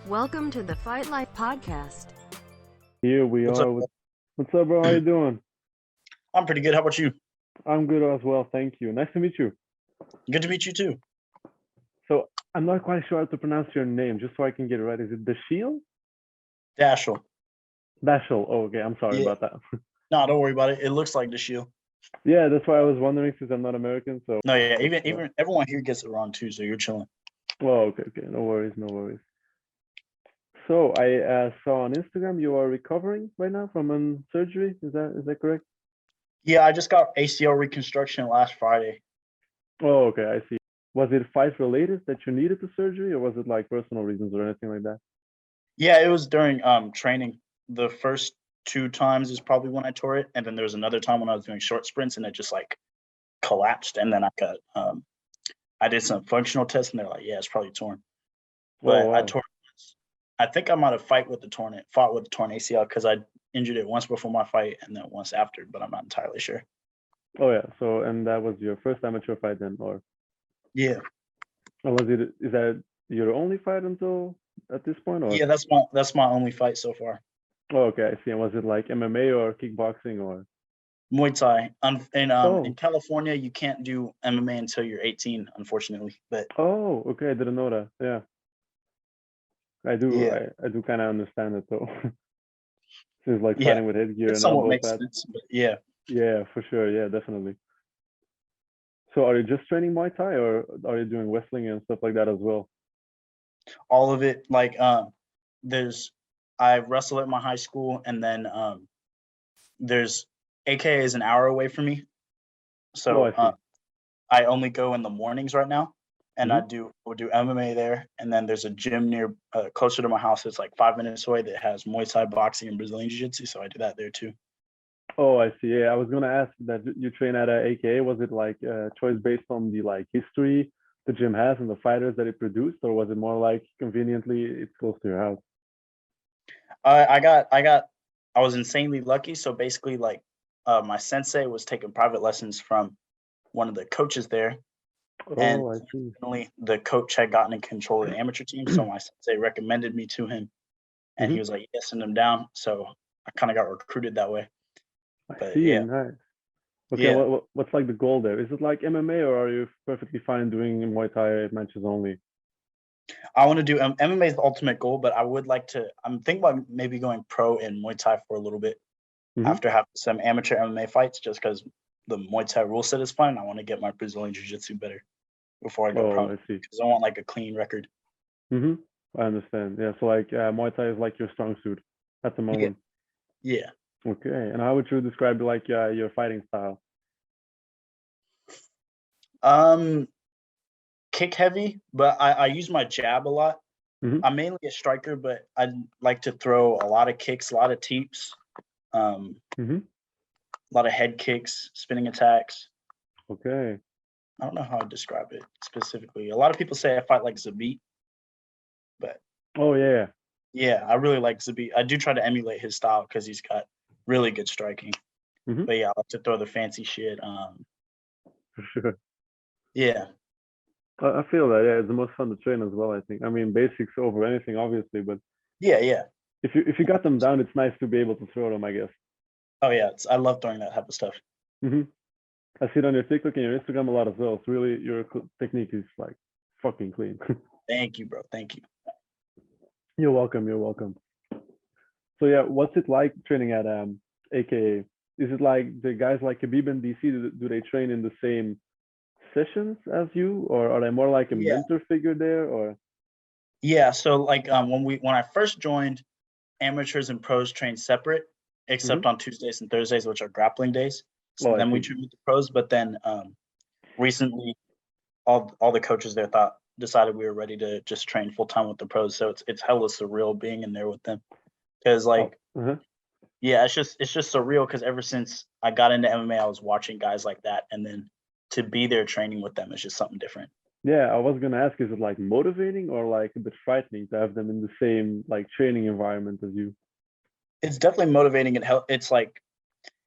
Welcome to the FightLife podcast. Here we What's up? are with what's up, bro? How you doing? I'm pretty good. How about you? I'm good as well, thank you. Nice to meet you. Good to meet you too. So I'm not quite sure how to pronounce your name, just so I can get it right. Is it Dashiell? Dashiell. Dashiell. Oh, okay. I'm sorry Yeah. about that. No, don't worry about it. It looks like Dashiell. Yeah, that's why I was wondering since I'm not American. So, No, yeah. Even everyone here gets it wrong too. So you're chilling. well, okay. No worries, no worries. So I saw on Instagram you are recovering right now from a surgery. Is that correct? Yeah, I just got ACL reconstruction last Friday. Oh, okay. I see. Was it fight related that you needed the surgery, or was it like personal reasons or anything like that? Yeah, it was during training. The first two times is probably when I tore it, and then there was another time when I was doing short sprints and it just like collapsed, and then I did some functional tests and they're like, yeah, it's probably torn. Oh, But I wow. tore it once. I think I might have fought with the torn ACL because I injured it once before my fight and then once after, but I'm not entirely sure. Oh, yeah. So, and that was your first amateur fight then, Yeah. or was it? Is that your only fight until at this point, or? Yeah, that's my only fight so far. Oh, okay, I see. And was it like MMA or kickboxing or? Muay Thai. In Oh, California, you can't do MMA until you're 18, unfortunately. But oh, okay. I didn't know that. Yeah, I do. yeah, I do kind of understand it though. Since like yeah, fighting with headgear it and somewhat elbow makes pads. sense. But yeah, Yeah, for sure. Yeah, definitely. So, are you just training Muay Thai, or are you doing wrestling and stuff like that as well? all of it. Like there's I wrestle at my high school, and then there's AKA is an hour away from me, Oh, so I see. I only go in the mornings right now, and Hmm. we'll do MMA there, and then there's a gym near closer to my house. It's like 5 minutes away that has Muay Thai, boxing, and Brazilian Jiu Jitsu, so I do that there too. Oh, I see. Yeah, I was gonna ask that you train at a AKA. Was it like a choice based on the like history the gym has and the fighters that it produced, or was it more like conveniently it's close to your house? I was insanely lucky. So basically, like my sensei was taking private lessons from one of the coaches there, and Oh, I see. coincidentally, the coach had gotten in control of the amateur team. So my sensei recommended me to him, and he Hmm. was like, "Yeah, send him down." So I kind of got recruited that way. I But see. yeah, Nice. Okay, yeah. what's like the goal there? Is it like MMA, or are you perfectly fine doing Muay Thai matches only? I want to do MMA is the ultimate goal, but I would like to. I'm thinking about maybe going pro in Muay Thai for a little bit Hmm. after having some amateur MMA fights, just because the Muay Thai rule set is fun. And I want to get my Brazilian Jiu Jitsu better before I go pro Oh, I see. because I want like a clean record. Hmm. I understand. Yeah, so like Muay Thai is like your strong suit at the Yeah, moment. yeah. Okay, and how would you describe like your fighting style? Um, Kick heavy, but I use my jab a lot. Hmm. I'm mainly a striker, but I like to throw a lot of kicks, a lot of teeps, Hmm. a lot of head kicks, spinning attacks. Okay. I don't know how to describe it specifically. A lot of people say I fight like Zabit, but Oh yeah, yeah, I really like Zabit. I do try to emulate his style because he's got really good striking. yeah. But yeah, I like to throw the fancy shit. For sure. Yeah, I feel that. Yeah, it's the most fun to train as well. I think. I mean, basics over anything, obviously, but yeah, yeah. if you got them down, it's nice to be able to throw them, I guess. Oh yeah, I love throwing that type of stuff. Hmm. I see it on your TikTok and your Instagram a lot as well. It's really your technique is like fucking clean. Thank you, bro. Thank you. You're welcome. You're welcome. So yeah, what's it like training at AKA? Is it like the guys like Khabib and DC? Do they train in the same sessions as you, or are they more like a Yeah, mentor figure there? Or yeah. So like when I first joined, amateurs and pros train separate, hmm. except on Tuesdays and Thursdays, which are grappling days. So Oh, I then we see. train with the pros. But then recently, all the coaches there thought decided we were ready to just train full time with the pros. So it's hella surreal being in there with them because Oh, like uh-huh. yeah, it's just surreal because ever since I got into MMA, I was watching guys like that, and then to be there training with them is just something different. Yeah, I was gonna ask, is it like motivating or like a bit frightening to have them in the same like training environment as you? It's definitely motivating. It's like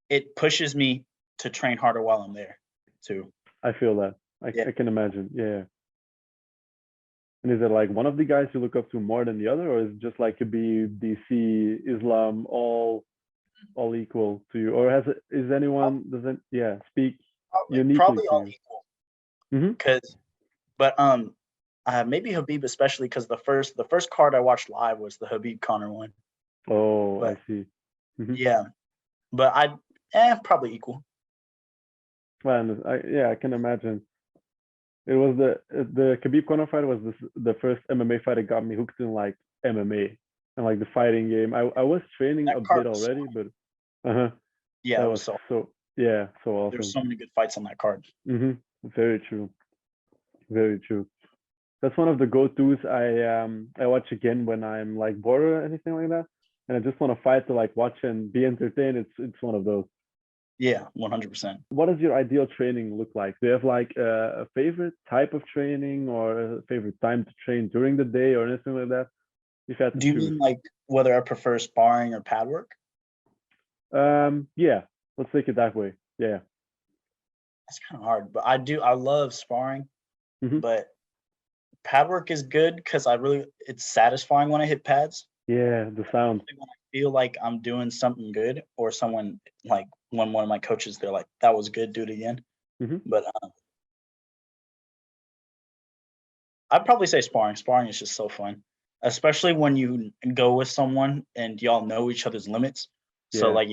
it pushes me to train harder while I'm there too. I feel that. Yeah, I can imagine. Yeah. And is it like one of the guys you look up to more than the other, or is it just like Khabib, DC, Islam, all equal to you, or is anyone doesn't speak uniquely Probably to all you? equal. Mm-hmm. But maybe Habib especially because the first card I watched live was the Habib Connor one. Oh, I But see. Mm-hmm. yeah, but probably equal. Man, I can imagine. It was the Khabib Conor fight was the first MMA fight that got me hooked in like MMA and like the fighting game. I was training That a card bit was already, but uh-huh. yeah, That it was was so so there's awesome. so many good fights on that card. Mm-hmm. Very true. Very true. That's one of the go-tos I watch again when I'm like bored or anything like that, and I just want to fight to like watch and be entertained. It's one of those. Yeah, 100%. What does your ideal training look like? Do you have like a favorite type of training or a favorite time to train during the day or anything like that? If you had to Do you choose. mean like whether I prefer sparring or pad work? Yeah, let's take it that way. Yeah. That's kind of hard, but I love sparring, Hmm. but pad work is good because it's satisfying when I hit pads. Yeah, the sound. Especially when I feel like I'm doing something good, or someone like when one of my coaches, they're like, "That was good, do it again." Hmm. But I'd probably say sparring. Sparring is just so fun, especially when you go with someone and y'all know each other's limits. So Yeah. like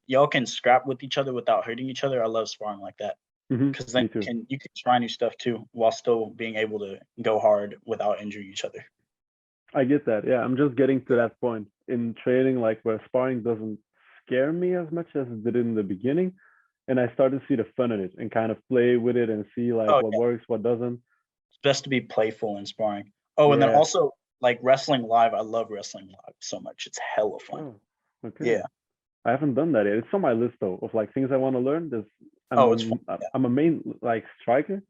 y'all can scrap with each other without hurting each other. I love sparring like that Hmm. because then Me too. you can try new stuff too while still being able to go hard without injuring each other. I get that. Yeah, I'm just getting to that point in training, like where sparring doesn't scare me as much as it did in the beginning, and I started to see the fun in it and kind of play with it and see like Oh what yeah, works, what doesn't. it's best to be playful in sparring. Oh, and then Yeah. also like wrestling live. I love wrestling live so much. It's hella fun. Oh, okay. Yeah. I haven't done that yet. It's on my list though of like things I want to learn. There's Oh, it's fun. Yeah. I'm a main like striker,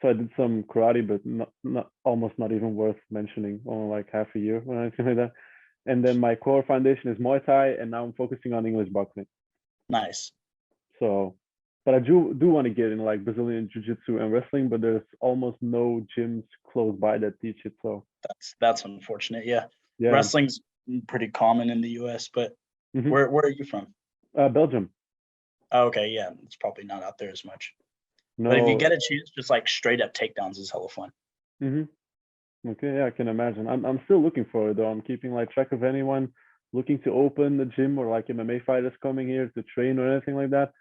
so I did some karate, but not almost not even worth mentioning. Only like half a year or anything like that. And then my core foundation is Muay Thai, and now I'm focusing on English boxing. Nice. So, but I do want to get in like Brazilian Jiu Jitsu and wrestling, but there's almost no gyms close by that teach it. So That's unfortunate. Yeah. yeah. Wrestling's pretty common in the US, but Hmm. where are you from? Belgium. Oh, okay, yeah, it's probably not out there as much. But if you No. get a chance, just like straight up takedowns is hella fun. Hmm. Okay, yeah, I can imagine. I'm still looking for it though. I'm keeping like track of anyone looking to open the gym or like MMA fighters coming here to train or anything like that,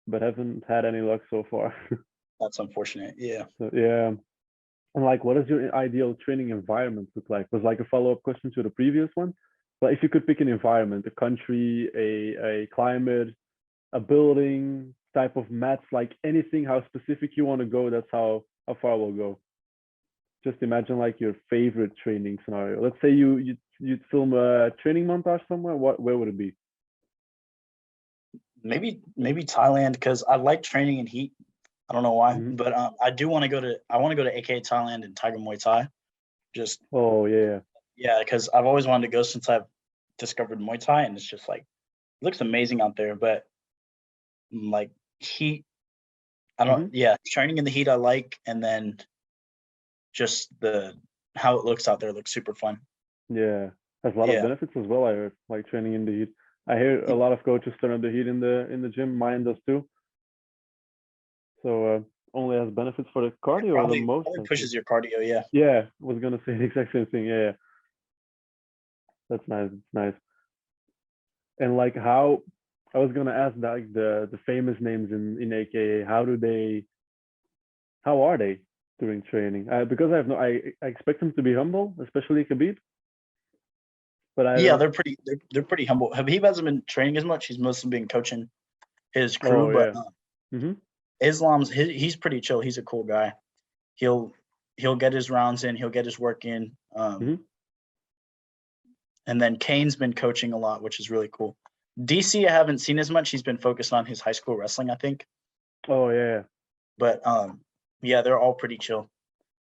but haven't had any luck so far. That's unfortunate. Yeah. So yeah. And like, what does your ideal training environment look like? Was like a follow-up question to the previous one. But if you could pick an environment, a country, a climate, a building, type of mats, like anything, how specific you want to go, that's how far we'll go. Just imagine like your favorite training scenario. Let's say you'd film a training montage somewhere. Where would it be? Maybe Thailand because I like training in heat. I don't know why, Hmm. but I want to go to AK Thailand and Tiger Muay Thai. Just Oh yeah. yeah, because I've always wanted to go since I've discovered Muay Thai, and it's just like it looks amazing out there. But like heat, I don't. Hmm. Yeah, training in the heat I like, and then just the how it looks out there looks super fun. Yeah, has a lot of Yeah. benefits as well. I heard like training in the heat. I hear a lot of coaches turn up the heat in the gym. Mine does too. So only has benefits for the It cardio or the most. probably pushes your cardio, yeah. Yeah, was gonna say the exact same thing. Yeah, yeah. That's nice. It's nice. And like how I was gonna ask like the famous names in AKA, how are they during training? Because I have no I expect them to be humble, especially Khabib, but I Yeah, don't. they're pretty humble. Habib hasn't been training as much. He's mostly been coaching his crew, Oh but yeah. Mm-hmm. He's pretty chill. He's a cool guy. He'll he'll get his rounds in, he'll get his work in. Mm-hmm. And then Kane's been coaching a lot, which is really cool. DC I haven't seen as much. He's been focused on his high school wrestling, I think. Oh yeah. But yeah, they're all pretty chill.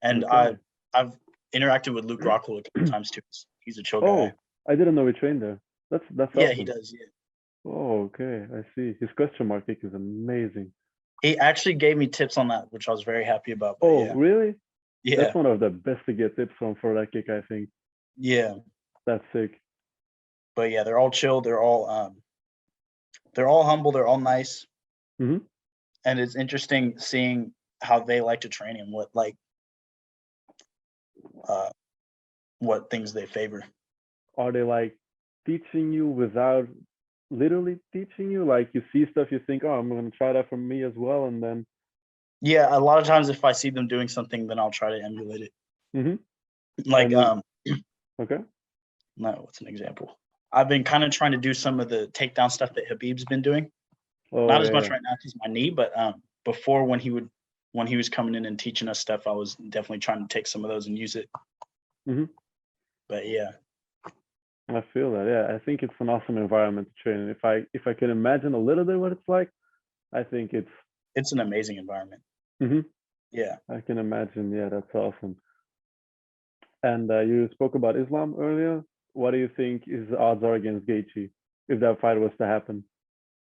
And Okay. I've interacted with Luke Rockhold a couple times too. He's a chill guy. Oh, I didn't know he trained there. That's Yeah, he awesome. does. Yeah. Oh, okay. I see. His question mark kick is amazing. He actually gave me tips on that, which I was very happy about. But Oh, yeah, really? Yeah, That's one of the best to get tips from for that kick, I think. yeah. That's sick. But yeah, they're all chill. They're all humble. They're all nice, Hmm. and it's interesting seeing how they like to train and uh, what things they favor. Are they like teaching you without literally teaching you? Like you see stuff, you think, oh, I'm gonna try that for me as well, and then Yeah, a lot of times if I see them doing something, then I'll try to emulate it. hmm Like, and okay. no, what's an example? I've been kind of trying to do some of the takedown stuff that Habib's been doing. Oh Not as yeah, much yeah. right now because my knee, but before when he was coming in and teaching us stuff, I was definitely trying to take some of those and use it. Hmm. But yeah, I feel that. Yeah, I think it's an awesome environment to train. And if I can imagine a little bit what it's like, I think it's. it's an amazing environment. Hmm. Yeah. I can imagine. Yeah, that's awesome. And you spoke about Islam earlier. What do you think his odds are against Gaethje if that fight was to happen?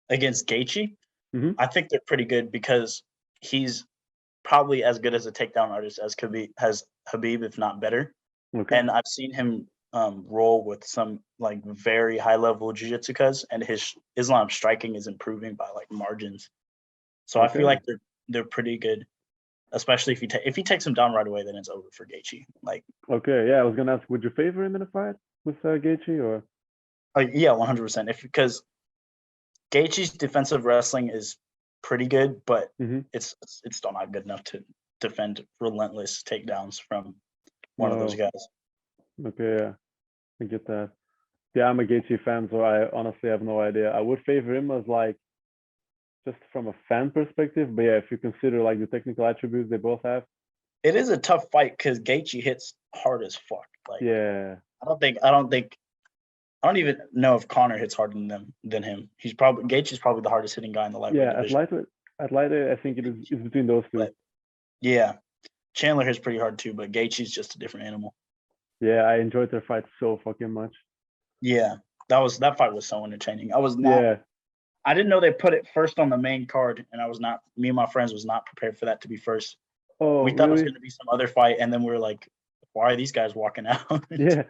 Against Gaethje, Hmm. I think they're pretty good because he's probably as good as a takedown artist as Habib, if not better. Okay. And I've seen him roll with some like very high level jiu-jitsu and his Islam striking is improving by like margins. So I feel Okay. like they're pretty good, especially if he takes him down right away, then it's over for Gaethje. Like, Okay. Yeah, I was gonna ask, would you favor him in a fight with Gaethje or? yeah, 100%. If because Gaethje's defensive wrestling is pretty good, but Hmm. it's still not good enough to defend relentless takedowns from one of those No. guys. Okay. Yeah, I get that. Yeah, I'm a Gaethje fan, so I honestly have no idea. I would favor him as like just from a fan perspective, but yeah, if you consider like the technical attributes they both have, It is a tough fight because Gaethje hits hard as fuck. Like, yeah, I don't even know if Connor hits harder than him. Gaethje's probably the hardest hitting guy in the lightweight yeah. division. At lightweight, I think it's between those two. But yeah, Chandler hits pretty hard too, but Gaethje's just a different animal. Yeah, I enjoyed their fight so fucking much. Yeah, that fight was so entertaining. Yeah. I didn't know they put it first on the main card, and me and my friends was not prepared for that to be first. Oh, We thought it was really? going to be some other fight, and then we were like, why are these guys walking out? Yeah.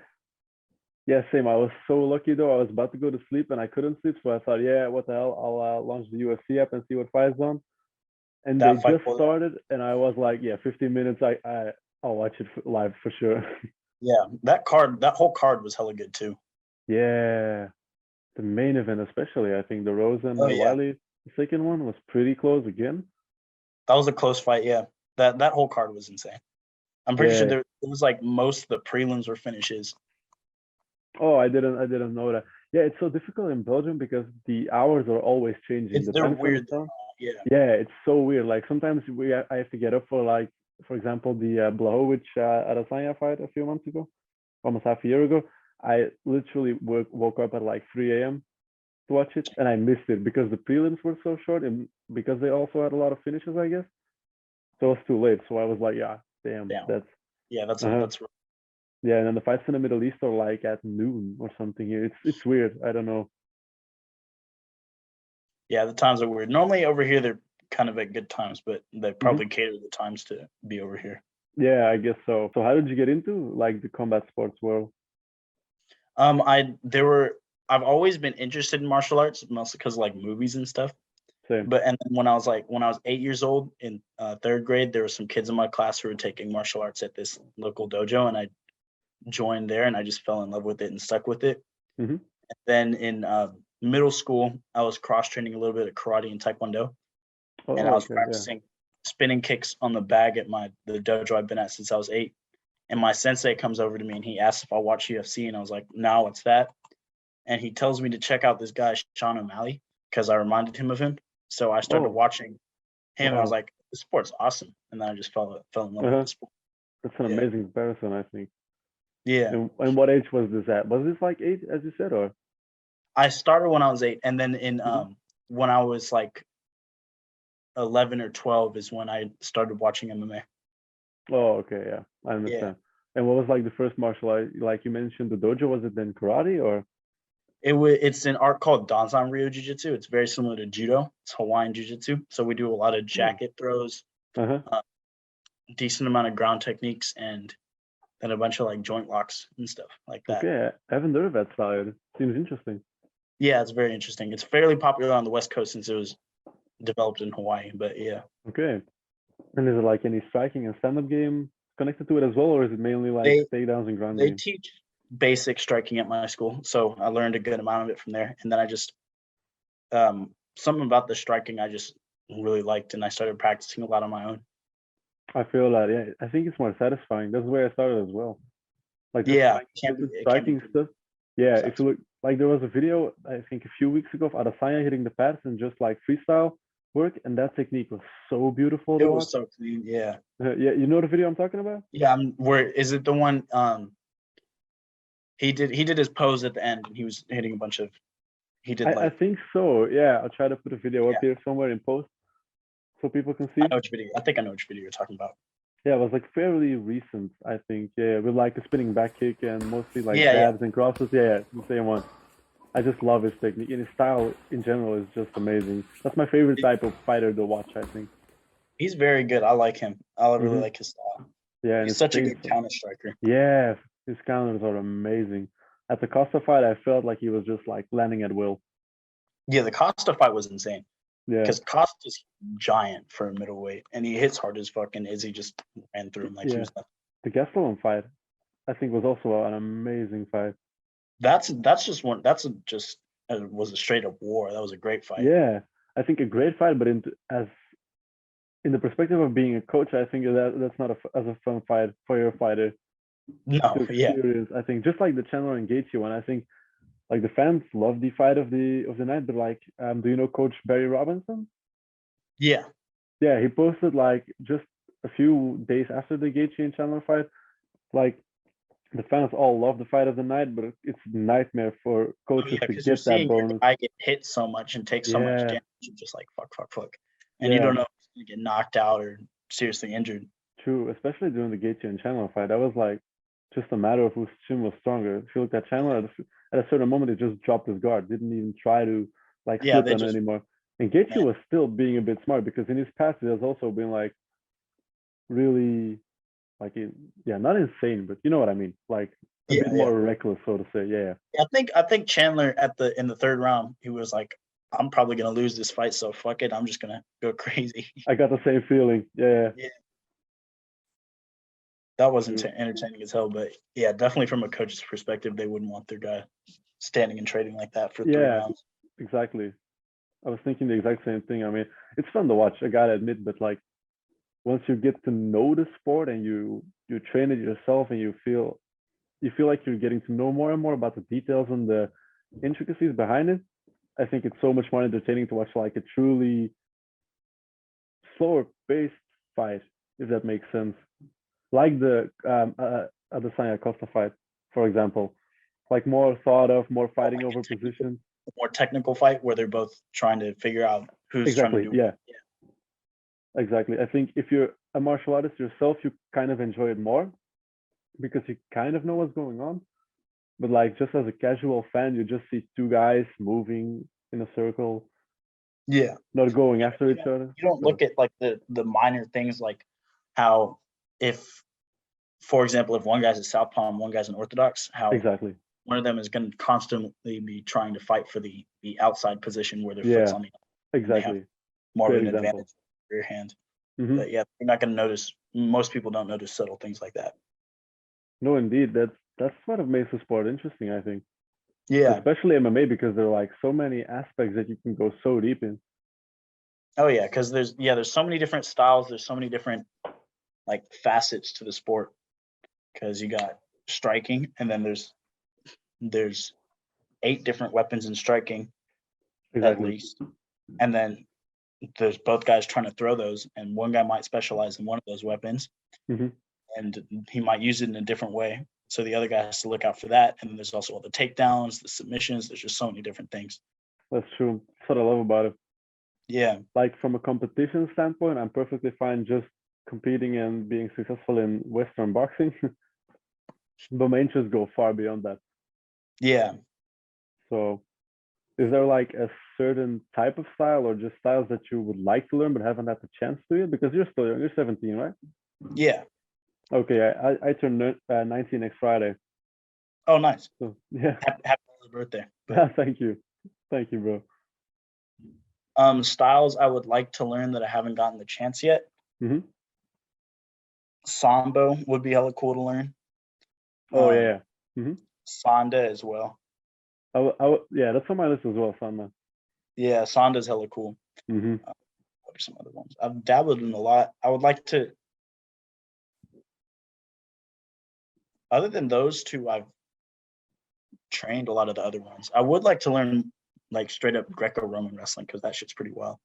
Yeah, same. I was so lucky though. I was about to go to sleep and I couldn't sleep, so I thought, yeah, what the hell? I'll launch the UFC app and see what fights on. And they That fight just pulled out. started, and I was like, yeah, 15 minutes. I'll watch it live for sure. Yeah, that whole card was hella good too. Yeah, the main event especially. I think the Rose and Oh yeah, Wiley, the second one was pretty close again. that was a close fight. Yeah, that whole card was insane. I'm pretty sure Yeah. it was like most of the prelims were finishes. Oh, I didn't know that. Yeah, it's so difficult in Belgium because the hours are always changing. They're Depends on the weird though. town. Yeah, Yeah, it's so weird. Like sometimes I have to get up for like, for example, the Blachowicz Adesanya fight a few months ago, almost half a year ago. I literally woke up at like 3 a.m. to watch it, and I missed it because the prelims were so short and because they also had a lot of finishes, I guess. So it was too late. So I was like, yeah, damn, damn. that's Yeah, uh-huh. that's Yeah, and then the fights in the Middle East are like at noon or something here. It's weird. I don't know. yeah. The times are weird. Normally over here they're kind of at good times, but they Hmm. probably cater the times to be over here. Yeah, I guess so. So how did you get into like the combat sports world? I there were I've always been interested in martial arts, mostly because like movies and stuff. Same. But and then when I was 8 years old in third grade, there were some kids in my class who were taking martial arts at this local dojo, and I joined there, and I just fell in love with it and stuck with it. Hmm. Then in middle school, I was cross training a little bit of karate and taekwondo, and I Oh, was okay, yeah. practicing spinning kicks on the bag at the dojo I've been at since I was 8. And my sensei comes over to me and he asks if I watch UFC, and I was like, "No, what's that?" And he tells me to check out this guy Sean O'Malley because I reminded him of him. So I started Oh, watching him, and I was wow. like, "The sport's awesome." And then I just fell in love with Uh-huh. the sport. That's an Yeah, amazing comparison, I think. yeah. And what age was this at? Was this like 8, as you said, or? I started when I was 8, and then in Hmm. when I was like 11 or 12 is when I started watching MMA. Oh, okay, yeah, I Yeah. understand. And what was like the first martial art? Like you mentioned, the dojo. Was it then karate or? It's an art called Danzan Ryu Jiu-Jitsu. It's very similar to judo. It's Hawaiian Jiu-Jitsu. So we do a lot of Oh, jacket throws, uh-huh. uh, decent amount of ground techniques and then a bunch of like joint locks and stuff like that. Okay, I haven't heard of that style. It seems interesting. Yeah, it's very interesting. It's fairly popular on the West Coast since it was developed in Hawaii, but yeah. Okay. And is it like any striking and stand-up game connected to it as well, or is it mainly like They takedowns and ground they game? teach basic striking at my school, so I learned a good amount of it from there. And then I just something about the striking I just really liked, and I started practicing a lot on my own. I feel that, yeah. I think it's more satisfying. That's where I started as well. Like just Yeah, trying stupid it can be striking pretty stuff. Yeah, if you satisfying. look, like there was a video I think a few weeks ago of Adesanya hitting the pads and just like freestyle work, and that technique was so beautiful It to watch. was so clean. Yeah. Yeah, you know the video I'm talking about? Yeah, where is it the one he did his pose at the end and he was hitting a bunch of he did I like think so. Yeah, I'll try to put a video up yeah, here somewhere in post so people can I see. know which video. I think I know which video you're talking about. Yeah, it was like fairly recent, I think. Yeah, with like a spinning back kick and mostly like Yeah, yeah. jabs and crosses. Yeah, the same one. I just love his technique and his style in general is just amazing. That's my favorite type of fighter to watch, I think. He's very good. I like him. I really Hmm. like his style. Yeah, and He's his such a pace. good counter striker. Yeah, his counters are amazing. At the Costa fight, I felt like he was just like landing at will. Yeah, the Costa fight was insane Yeah, because Costa's giant for a middleweight and he hits hard as fuck, and Izzy just ran through him like he yeah. was nothing. The Gastelum fight, I think, was also an amazing fight. That's just one. Just was a straight up war. That was a great fight. Yeah, I think a great fight, but as in the perspective of being a coach, I think that's not as a fun fight for your fighter No, to yeah, experience. I think just like the Chandler and Gaethje one, I think like the fans love the fight of the night. But like, do you know Coach Barry Robinson? yeah, Yeah, he posted like just a few days after the Gaethje and Chandler fight, like the fans all love the fight of the night, but it's a nightmare for oh, coaches yeah. to Because you're get that seeing your bonus. guy get hit so much and take so much Yeah, damage. You're just like fuck, and you yeah, don't know if he's gonna get knocked out or seriously injured. true. Especially during the Gaethje and Chandler fight, that was like just a matter of whose chin was stronger. If you look at Chandler at a certain moment, he just dropped his guard, didn't even try to like Yeah, flip they on just anymore. And Gaethje man. was still being a bit smart because in his past, he has also been like really like yeah, not insane, but you know what I mean, like a bit Yeah. more reckless, so to say. Yeah, I think Chandler in the third round, he was like, I'm probably gonna lose this fight, so fuck it. I'm just gonna go crazy. I got the same feeling. Yeah, Yeah, that was true. entertaining as hell. But yeah, definitely from a coach's perspective, they wouldn't want their guy standing and trading like that for 3 rounds. Exactly. I was thinking the exact same thing. I mean, it's fun to watch, I gotta admit, but like once you get to know the sport and you train it yourself and you feel like you're getting to know more and more about the details and the intricacies behind it, I think it's so much more entertaining to watch like a truly slower paced fight, if that makes sense. Like the Adesanya Costa fight, for example, like more thought of, more Or fighting like over position. a more technical fight where they're both trying to figure out who's trying to Exactly. do what. Yeah, Yeah. exactly. I think if you're a martial artist yourself, you kind of enjoy it more because you kind of know what's going on. But like just as a casual fan, you just see two guys moving in a circle, Yeah. not going Yeah. after each other. You don't So look at like the minor things like how if, for example, if one guy's a southpaw and one guy's an orthodox, how exactly. one of them is going to constantly be trying to fight for the outside position where their foot's Yeah, on the and they have exactly. more of Great an example. advantage with rear hand. Hmm. But yeah, you're not going to notice. Most people don't notice subtle things like that. No, indeed, that's what makes the sport interesting, I think. Yeah. Especially MMA because there are like so many aspects that you can go so deep in. Oh yeah, because there's so many different styles. There's so many different like facets to the sport. Because you got striking, and then there's 8 different weapons in striking at Exactly. least, and then there's both guys trying to throw those, and one guy might specialize in one of those weapons, Hmm. and he might use it in a different way. So the other guy has to look out for that. And then there's also all the takedowns, the submissions. There's just so many different things. That's true. That's what I love about it. Yeah. Like from a competition standpoint, I'm perfectly fine just competing and being successful in Western boxing. But my interests go far beyond that. Yeah. So is there like a certain type of style or just styles that you would like to learn but haven't had the chance to yet? Because you're still young, you're 17, right? Yeah. Okay, I turn 19 next Friday. Oh, nice. So yeah, Happy early birthday. But thank you, bro. styles I would like to learn that I haven't gotten the chance yet. Hmm. Sambo would be hella cool to learn. Oh yeah, yeah. Hmm. Sonda as well. Yeah, that's on my list as well, Sandman. Yeah, Sonda's hella cool. Hmm. What are some other ones? I've dabbled in a lot. I would like to. Other than those two, I've trained a lot of the other ones. I would like to learn like straight up Greco-Roman wrestling because that shit's pretty wild.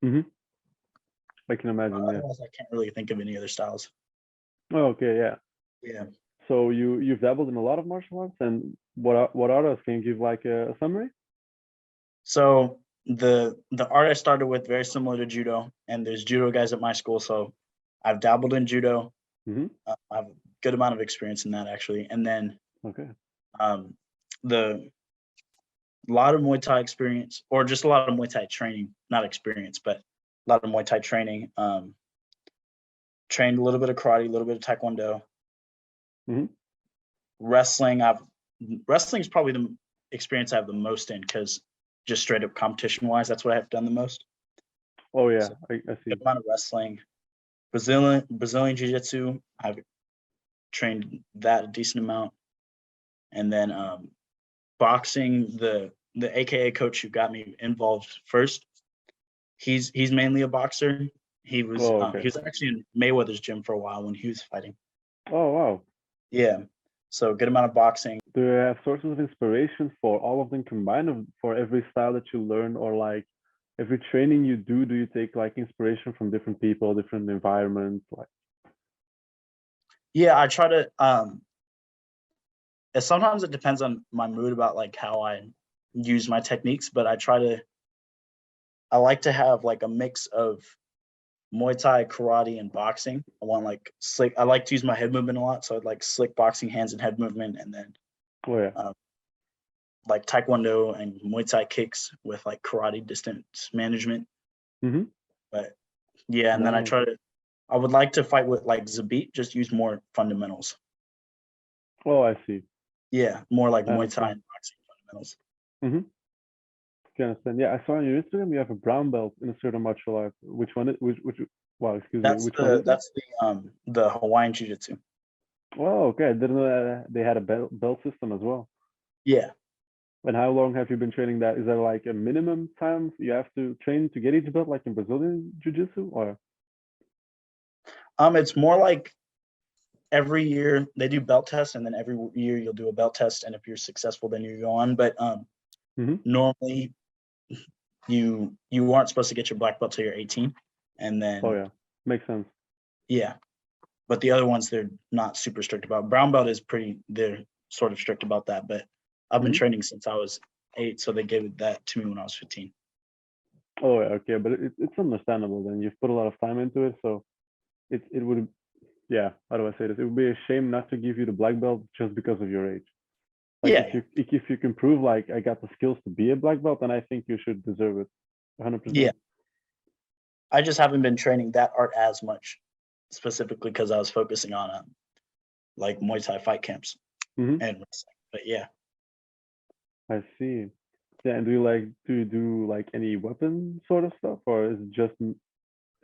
Hmm. I can imagine. Yeah. Otherwise, I can't really think of any other styles. Oh, okay, yeah. Yeah. So you've dabbled in a lot of martial arts, and what are those? Can you give like a summary? So the art I started with very similar to judo, and there's judo guys at my school, so I've dabbled in judo. Hmm. I have a good amount of experience in that actually, and then Okay. um, the lot of Muay Thai experience, or just a lot of Muay Thai training, not experience, but a lot of Muay Thai training. Trained a little bit of karate, a little bit of taekwondo, Hmm. wrestling. Wrestling is probably the experience I have the most in because just straight up competition wise, that's what I've done the most. Oh yeah, So I see. good amount of wrestling. Brazilian Jiu-Jitsu, I've trained that a decent amount, and then boxing. The AKA coach who got me involved first, he's mainly a boxer. Oh okay. He was actually in Mayweather's gym for a while when he was fighting. Oh wow. Yeah, so good amount of boxing. Do you have sources of inspiration for all of them combined, for every style that you learn, or like every training you do? Do you take like inspiration from different people, different environments? Like, Yeah, I try to. Sometimes it depends on my mood about like how I use my techniques, but I try to. I like to have like a mix of Muay Thai, karate, and boxing. I want like slick. I like to use my head movement a lot, so I'd like slick boxing, hands and head movement, and then oh yeah. uh, like taekwondo and Muay Thai kicks with like karate distance management. Hmm. But yeah, and then I Nice. try to. I would like to fight with like Zabit, just use more fundamentals. Oh, I see. Yeah, more like I Muay Thai understand. and boxing fundamentals. Hmm. Can understand. Yeah, I saw on your Instagram you have a brown belt in a certain martial art. Which one? Which? Wow, excuse me. Which one is that? That's the Hawaiian Jiu-Jitsu. Oh, okay. I didn't know that they had a belt system as well. Yeah. And how long have you been training that? Is there like a minimum time you have to train to get each belt, like in Brazilian Jiu-Jitsu, or? It's more like every year they do belt tests, and then every year you'll do a belt test, and if you're successful, then you go on. But Hmm. normally you aren't supposed to get your black belt till you're 18, and Oh then yeah, makes sense. yeah. But the other ones they're not super strict about. Brown belt is pretty. They're sort of strict about that, but I've been Hmm. training since I was 8, so they gave that to me when I was 15. Oh yeah, okay, but it's understandable. Then you've put a lot of time into it, so it would, yeah. How do I say this? It would be a shame not to give you the black belt just because of your age. Like Yeah, if you can prove like I got the skills to be a black belt, then I think you should deserve it, yeah. 100%. I just haven't been training that art as much, specifically because I was focusing on like Muay Thai fight camps Hmm. and wrestling. But yeah, I see. Yeah, and do you do like any weapon sort of stuff, or is it just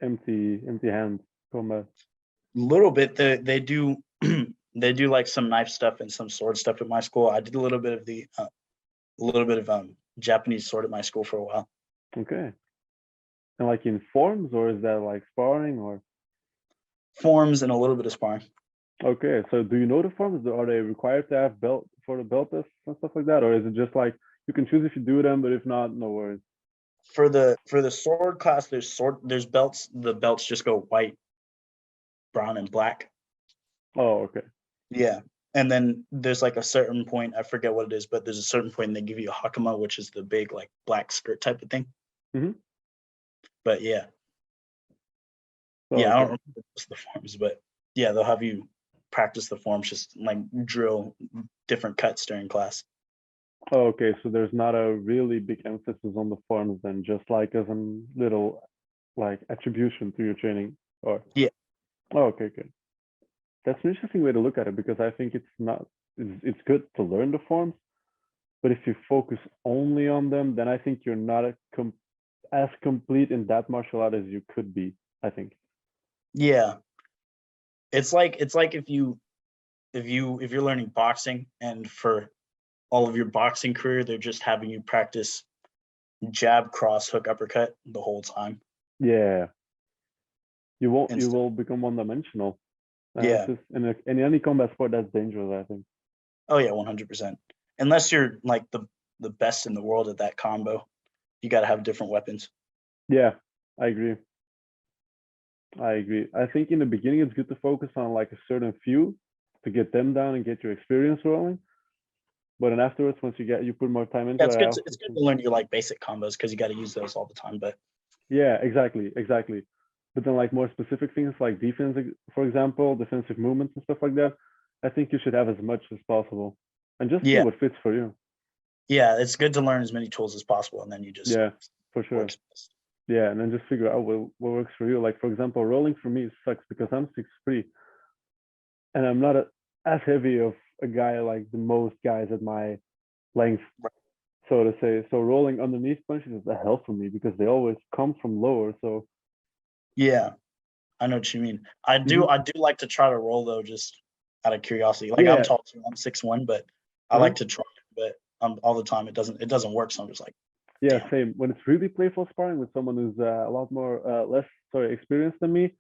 empty hand combat? a little bit. They do they do like some knife stuff and some sword stuff at my school. I did a little bit of Japanese sword at my school for a while. Okay. And like in forms, or is that like sparring, or? Forms and a little bit of sparring. Okay, so do you know the forms? Are they required to have belt for the belt test and stuff like that, or is it just like you can choose if you do them, but if not, no worries? For the sword class, there's belts. The belts just go white, brown, and black. Oh, okay. Yeah. And then there's like a certain point, I forget what it is, but there's a certain point and they give you a hakama, which is the big like black skirt type of thing. Hmm. But yeah, Oh, yeah, I don't okay. remember the forms, but yeah, they'll have you practice the forms, just like drill different cuts during class. Oh, okay. So there's not a really big emphasis on the forms then, just like as a little like attribution to your training, or? Yeah. Oh, okay, good. That's an interesting way to look at it because I think it's not. It's good to learn the forms, but if you focus only on them, then I think you're not as complete in that martial art as you could be. I think. Yeah, it's like if you're learning boxing and for all of your boxing career they're just having you practice jab, cross, hook, uppercut the whole time. Yeah, you won't. You Instead, will become one-dimensional. It's yeah. just in any combat sport that's dangerous. I think. Oh yeah, 100%. Unless you're like the best in the world at that combo, you got to have different weapons. Yeah, I agree. I agree. I think in the beginning it's good to focus on like a certain few to get them down and get your experience rolling. But then afterwards, once you put more time into Yeah, it, it's good to learn your like basic combos because you got to use those all the time. But yeah, exactly. But then like more specific things like defense, for example, defensive movements and stuff like that, I think you should have as much as possible and just see yeah, what fits for you. yeah, it's good to learn as many tools as possible, and then you just Yeah, for sure. works best. Yeah, and then just figure out what works for you. Like for example, rolling for me sucks because I'm 6'3" and I'm not as heavy of a guy like the most guys at my length, Right. so to say. So rolling underneath punches is a hell for me because they always come from lower. So Yeah, I know what you mean. mhm. I do like to try to roll though, just out of curiosity. Like I'm Yeah, tall too, I'm 6'1", but I uh-huh. like to try, but all the time it doesn't work. So I'm just like, Yeah, damn. same. When it's really playful sparring with someone who's a lot more less sorry experienced than me,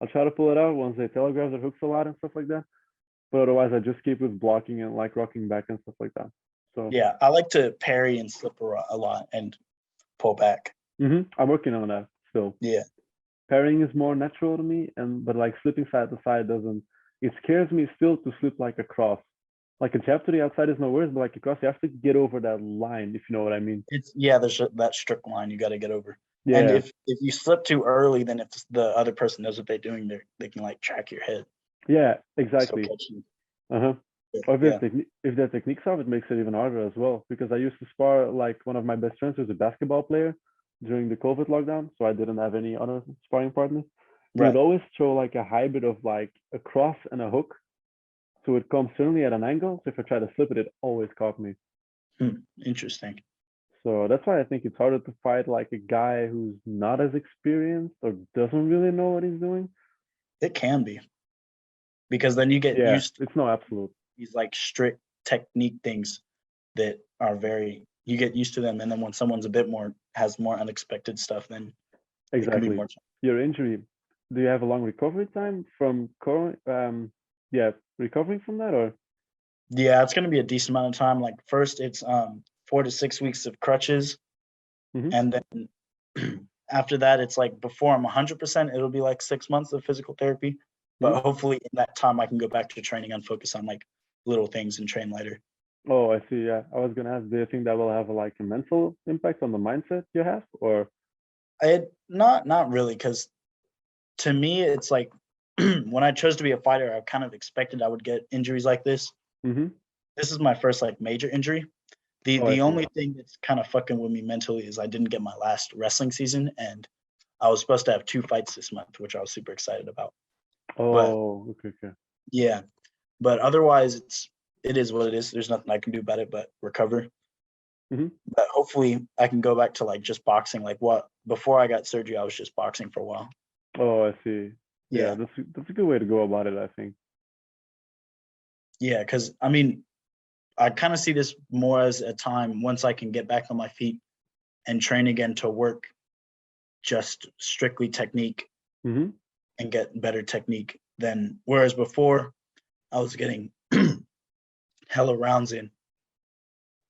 I'll try to pull it out once they telegraph their hooks a lot and stuff like that. But otherwise, I just keep with blocking and like rocking back and stuff like that. So Yeah, I like to parry and slip a lot and pull back. I'm working on that still. Yeah, Parrying is more natural to me, and but like slipping side to side doesn't. It scares me still to slip like a cross. Like a jab to the outside is no worse, but like a cross, you have to get over that line if you know what I mean. there's that strict line you got to get over. And Yeah, if you slip too early, then if the other person knows what they're doing, they can like track your head, yeah, so exactly. catch you. Uh-huh. Or Yeah, if their technique's off, it makes it even harder as well. Because I used to spar like one of my best friends was a basketball player during the COVID lockdown, so I didn't have any other sparring partners. He would right. always throw like a hybrid of like a cross and a hook. So it comes certainly at an angle. So if I try to slip it, it always caught me. Interesting. So that's why I think it's harder to fight like a guy who's not as experienced or doesn't really know what he's doing. It can be because then you get Yeah, used to it's no absolute. these like strict technique things that are very you get used to them, and then when someone's a bit more has more unexpected stuff, then it can be Exactly. more. Your injury, do you have a long recovery time from yeah, recovering from that or? Yeah, it's going to be a decent amount of time. Like first, it's 4 to 6 weeks of crutches, Hmm. and then after that, it's like before I'm 100%, it'll be like 6 months of physical therapy. Hmm. But hopefully, in that time, I can go back to training and focus on like little things and train lighter. Oh, I see. Yeah, I was gonna ask, do you think that will have like a mental impact on the mindset you have, or? Not really, because to me, it's like when I chose to be a fighter, I kind of expected I would get injuries like this. Hmm. This is my first like major injury. The Oh, I the see. only thing that's kind of fucking with me mentally is I didn't get my last wrestling season, and I was supposed to have 2 fights this month, which I was super excited about. But Oh, okay, okay. yeah, but otherwise it is what it is. There's nothing I can do about it but recover. Hmm. But hopefully I can go back to like just boxing. Like what before I got surgery, I was just boxing for a while. Oh, I see. Yeah, Yeah. that's a good way to go about it, I think. Yeah, because I mean, I kind of see this more as a time once I can get back on my feet and train again to work just strictly technique Hmm. and get better technique than whereas before I was getting hella rounds in,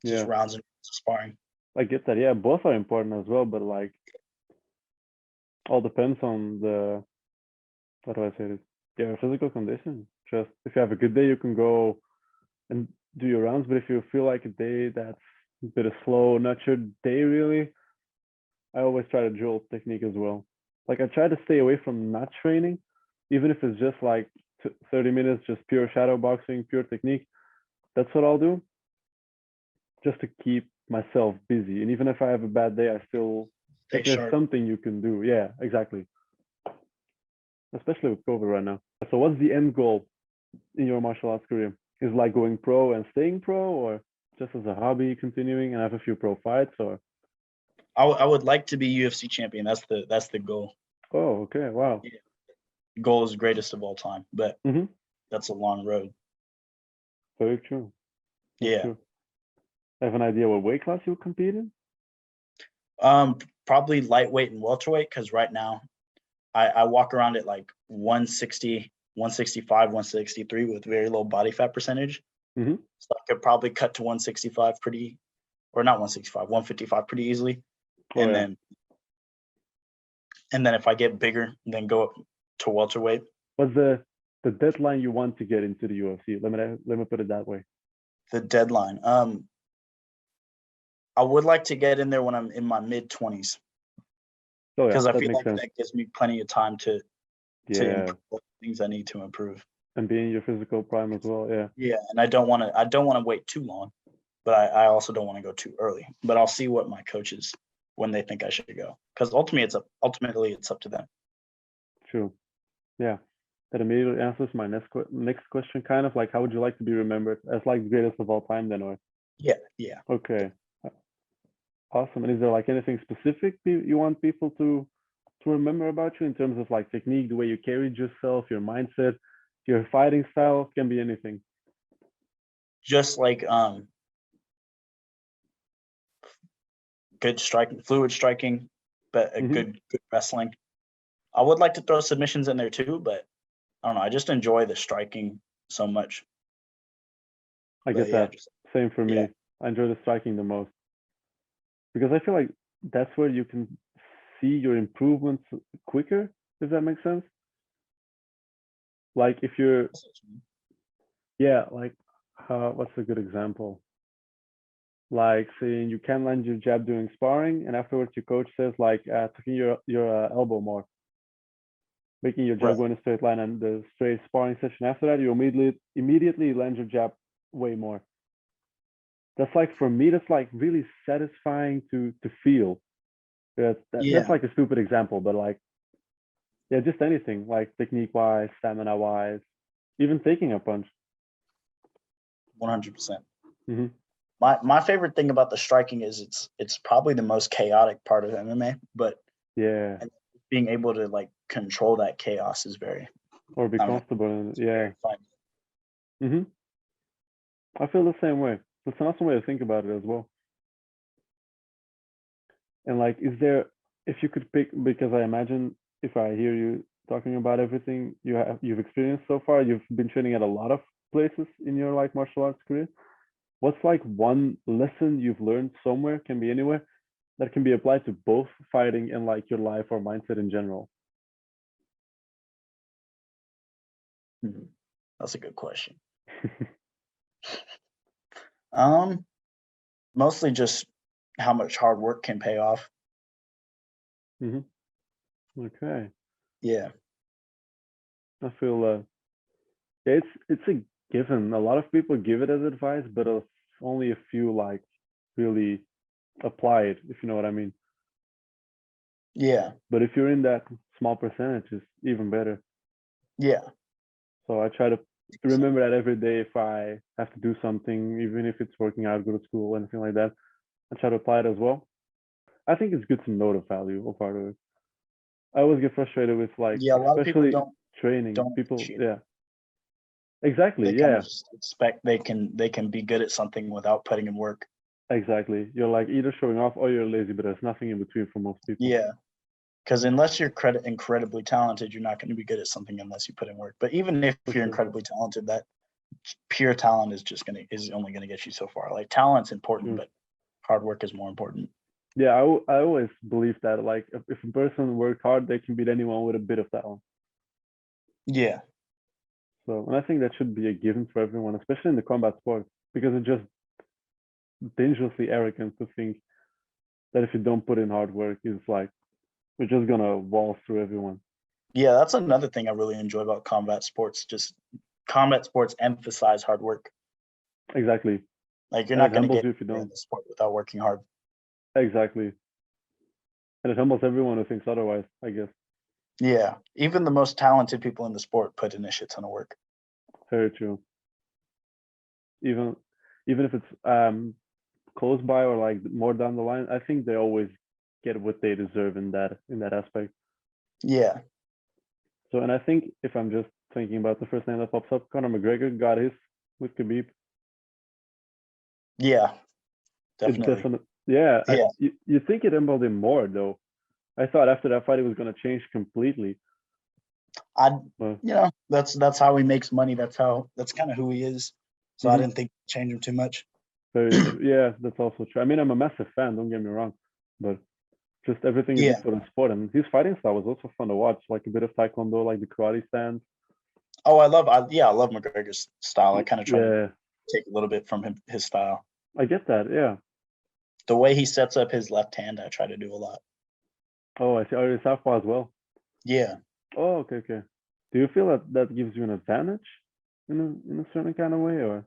just Yeah, rounds and sparring. I get that. Yeah, both are important as well, but like all depends on the how do I say this? Yeah, physical condition. Just if you have a good day, you can go and do your rounds. But if you feel like a day that's a bit of slow, not your day really, I always try to drill technique as well. Like I try to stay away from not training, even if it's just like 30 minutes, just pure shadow boxing, pure technique. That's what I'll do, just to keep myself busy. And even if I have a bad day, I still Stay like there's sharp. something you can do. Yeah, exactly. especially with COVID right now. So what's the end goal in your martial arts career? Is like going pro and staying pro, or just as a hobby continuing and have a few pro fights, or? I would like to be UFC champion. That's the goal. Oh, okay, wow. Yeah. Goal is greatest of all time, but Mm-hmm. that's a long road. Very true. That's Yeah. true. I have an idea what weight class you'll compete in? Probably lightweight and welterweight, because right now I walk around at like 160, 165, 163 with very low body fat percentage. Mm-hmm. So I could probably cut to 165 or not 165, 155 pretty easily. Oh, and yeah. then if I get bigger, then go up to welterweight. What's the deadline you want to get into the UFC? Let me put it that way. The deadline. I would like to get in there when I'm in my mid-20s, Oh, yeah, because I that feel makes like sense. that gives me plenty of time to Yeah, improve the things I need to improve. and be in your physical prime as well. Yeah, Yeah, and I don't want to wait too long, but I also don't want to go too early. But I'll see what my coaches, when they think I should go, because ultimately it's up to them. true. Yeah, that immediately answers my next question. Kind of like, how would you like to be remembered as like the greatest of all time? Then, or? Yeah. Okay, awesome. And is there like anything specific you want people to remember about you in terms of like technique, the way you carried yourself, your mindset, your fighting style? Can be anything. Just like good striking, fluid striking, but a Mm-hmm. good wrestling. I would like to throw submissions in there too, but I don't know. I just enjoy the striking so much. I But get yeah, that. Same for yeah, me. I enjoy the striking the most because I feel like that's where you can see your improvements quicker, if that makes sense. Like if you're, yeah, like what's a good example? Like saying you can land your jab doing sparring, and afterwards your coach says like taking your elbow more, making your jab right. go in a straight line, and the straight sparring session after that you immediately land your jab way more. That's like for me, that's like really satisfying to feel. That's Yeah, like a stupid example, but like yeah, just anything like technique wise, stamina wise, even taking a punch. 100%. Mm-hmm. My favorite thing about the striking is it's probably the most chaotic part of MMA, but Yeah, being able to like control that chaos is very, or be I don't know, comfortable in it. it's Yeah. very fun. Mm-hmm. I feel the same way. That's an awesome way to think about it as well. And like, is there, if you could pick, because I imagine if I hear you talking about everything you've experienced so far, you've been training at a lot of places in your like martial arts career. What's like one lesson you've learned somewhere, can be anywhere, that can be applied to both fighting and like your life or mindset in general? That's a good question. Um, Mostly just how much hard work can pay off. Mm-hmm. Okay, Yeah, I feel yeah, it's a given. A lot of people give it as advice, but only a few like really apply it, if you know what I mean. yeah, But if you're in that small percentage, it's even better. yeah. So I try to remember that every day if I have to do something, even if it's working out, go to school, anything like that. I try to apply it as well. I think it's good to know the value of hard work. I always get frustrated with like, Yeah, a lot of people especially training don't people. appreciate it. Yeah, exactly. They kind of Yeah, just expect they can be good at something without putting in work. exactly. You're like either showing off or you're lazy, but there's nothing in between for most people. Yeah, because unless you're incredibly talented, you're not going to be good at something unless you put in work. But even if For you're sure. incredibly talented, that pure talent is only gonna get you so far. Like talent's important, True. but hard work is more important. Yeah, I always believe that like if a person worked hard, they can beat anyone with a bit of talent. Yeah, So, and I think that should be a given for everyone, especially in the combat sports, because it's just dangerously arrogant to think that if you don't put in hard work, it's like we're just gonna waltz through everyone. yeah, that's another thing I really enjoy about combat sports. Just combat sports emphasize hard work. Exactly, Like you're and not it gonna humbles get you if you in don't. the sport without working hard. Exactly, and it humbles everyone who thinks otherwise, I guess. Yeah. Even the most talented people in the sport put in a shit ton of work. Very true. Even if it's close by or like more down the line, I think they always get what they deserve in that aspect. Yeah. So, and I think if I'm just thinking about the first name that pops up, Conor McGregor got his with Khabib. Yeah. It Definitely. definitely, yeah. Yeah. You think it involved him more though. I thought after that fight it was gonna change completely. I Well, that's how he makes money. That's kind of who he is. So I mhm. didn't think it'd change him too much. Yeah, that's also true. I mean, I'm a massive fan. Don't get me wrong, but just everything he Yeah. did for the sport and his fighting style was also fun to watch. Like a bit of taekwondo, like the karate stance. Oh, I love McGregor's style. I kind of try to Yeah, take a little bit from his style. I get that. Yeah. The way he sets up his left hand, I try to do a lot. Oh, I see. Oh, you're southpaw as well. Yeah. Oh, okay, okay. Do you feel that that gives you an advantage in a certain kind of way, or?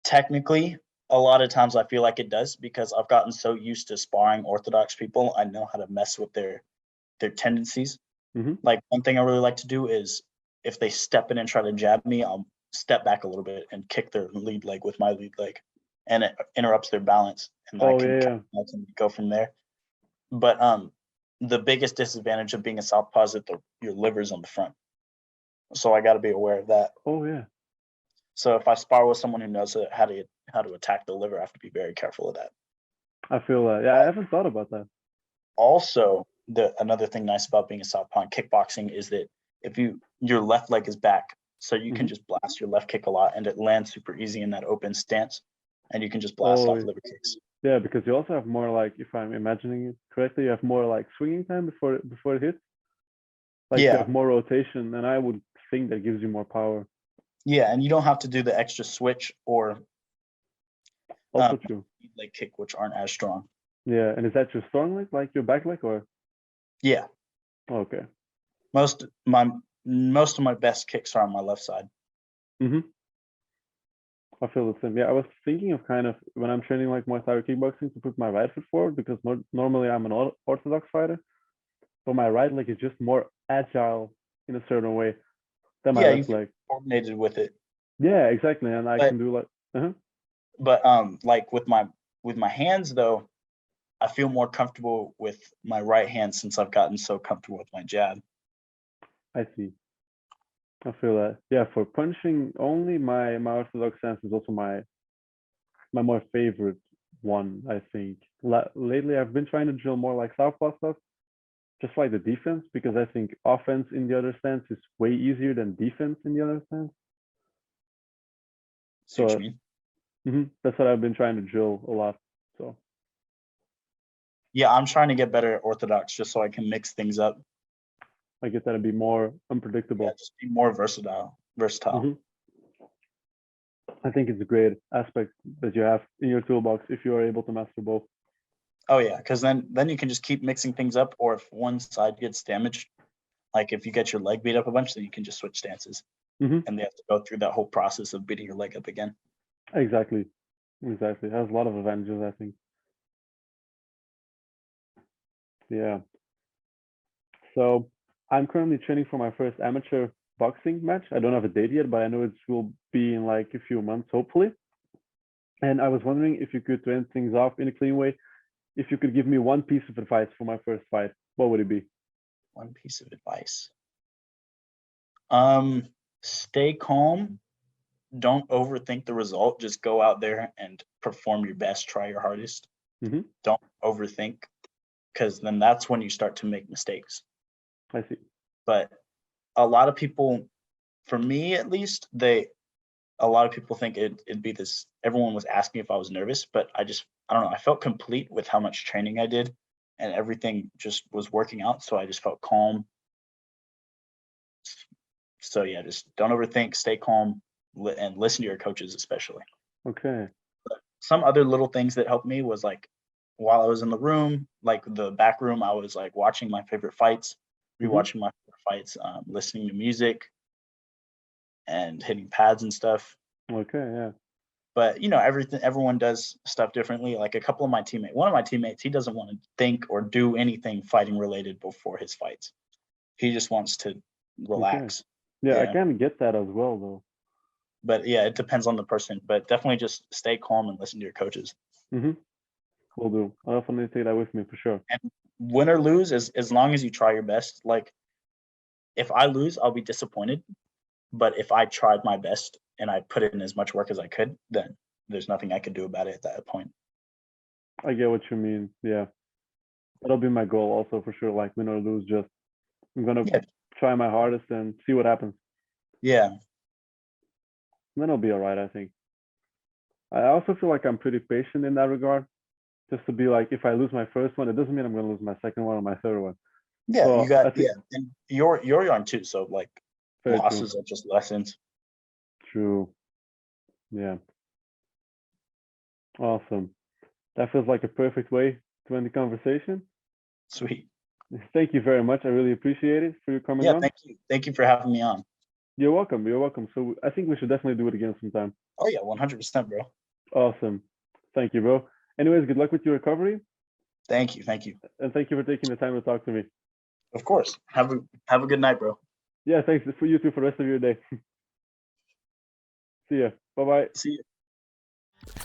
Technically, a lot of times I feel like it does because I've gotten so used to sparring orthodox people. I know how to mess with their tendencies. Mm-hmm. Like one thing I really like to do is if they step in and try to jab me, I'll step back a little bit and kick their lead leg with my lead leg, and it interrupts their balance, and then Oh yeah, I can go from there. But the biggest disadvantage of being a southpaw is that your liver's on the front, so I got to be aware of that. oh yeah. So if I spar with someone who knows how to attack the liver, I have to be very careful of that. I feel that. Yeah, I haven't thought about that. Also, another thing nice about being a southpaw in kickboxing is that if your left leg is back, so you can Mm-hmm. just blast your left kick a lot, and it lands super easy in that open stance, and you can just blast Oh off liver kicks. yeah, because you also have more like, if I'm imagining it correctly, you have more like swinging time before it hits. Like you Yeah, have more rotation, and I would think that gives you more power. yeah, and you don't have to do the extra switch or Also true. leg kick, which aren't as strong. Yeah, and is that your strong leg, like your back leg, or? Yeah, Okay. most of my best kicks are on my left side. Mm-hmm. I feel the same. Yeah, I was thinking of kind of when I'm training like Muay Thai or kickboxing to put my right foot forward because normally I'm an orthodox fighter, but my right leg is just more agile in a certain way than my Yeah, you left feel leg. coordinated with it, Yeah, exactly, and I but can do like, uh-huh. like with my hands though, I feel more comfortable with my right hand since I've gotten so comfortable with my jab. I see. I feel that. Yeah, for punching only, my orthodox stance is also my more favorite one. I think lately I've been trying to drill more like southpaw stuff, just like the defense, because I think offense in the other stance is way easier than defense in the other stance. See what you So mean? that's what I've been trying to drill a lot. So Yeah, I'm trying to get better at orthodox just so I can mix things up. I get that it'd be more Yeah, unpredictable. just be more versatile. Versatile. hmm I think it's a great aspect that you have in your toolbox if you are able to master both. Oh yeah, because then you can just keep mixing things up. Or if one side gets damaged, like if you get your leg beat up a bunch, then you can just switch stances, hmm and they have to go through that whole process of beating your leg up again. Exactly, exactly. It has a lot of advantages, I think. Yeah. So I'm currently training for my first amateur boxing match. I don't have a date yet, but I know it will be in like a few months, hopefully. And I was wondering if you could, to end things off in a clean way, if you could give me one piece of advice for my first fight, what would it be? One piece of advice. Stay calm. Don't overthink the result. Just go out there and perform your best. Try your hardest. hmm Don't overthink, because then that's when you start to make mistakes. I see. But a lot of people, for me at least, a lot of people think it'd be this. Everyone was asking if I was nervous, but I don't know. I felt complete with how much training I did, and everything just was working out. So I just felt calm. So yeah, just don't overthink. Stay calm, and listen to your coaches, especially. Okay. Some other little things that helped me was like while I was in the room, like the back room, I was like watching my favorite fights, hmm rewatching my favorite fights, listening to music and hitting pads and stuff. Okay. Yeah. But everyone does stuff differently. Like one of my teammates, he doesn't want to think or do anything fighting related before his fights. He just wants to relax. Yeah, I Yeah. kind of get that as well, though. But yeah, it depends on the person. But definitely just stay calm and listen to your coaches. Mm-hmm. Will do. I'll definitely take that with me for sure. And win or lose, as long as you try your best. Like if I lose, I'll be disappointed. But if I tried my best and I put in as much work as I could, then there's nothing I could do about it at that point. I get what you mean. Yeah, that'll be my goal also for sure. Like win or lose, just I'm gonna Yeah. try my hardest and see what happens. Yeah. And then it'll be all right, I think. I also feel like I'm pretty patient in that regard. Just to be like, if I lose my first one, it doesn't mean I'm gonna lose my second one or my third one. Yeah. So You got I think and you're young too. So like very losses are just lessons. true. Yeah. Awesome. That feels like a perfect way to end the conversation. Sweet. Thank you very much. I really appreciate it for you coming Yeah, on. thank you. Thank you for having me on. You're welcome. You're welcome. So I think we should definitely do it again sometime. Oh yeah, 100%, bro. Awesome. Thank you, bro. Anyways, good luck with your recovery. Thank you. Thank you. And thank you for taking the time to talk to me. Of course. Have a good night, bro. Yeah, thanks for you too for the rest of your day. See ya. Bye-bye. See you.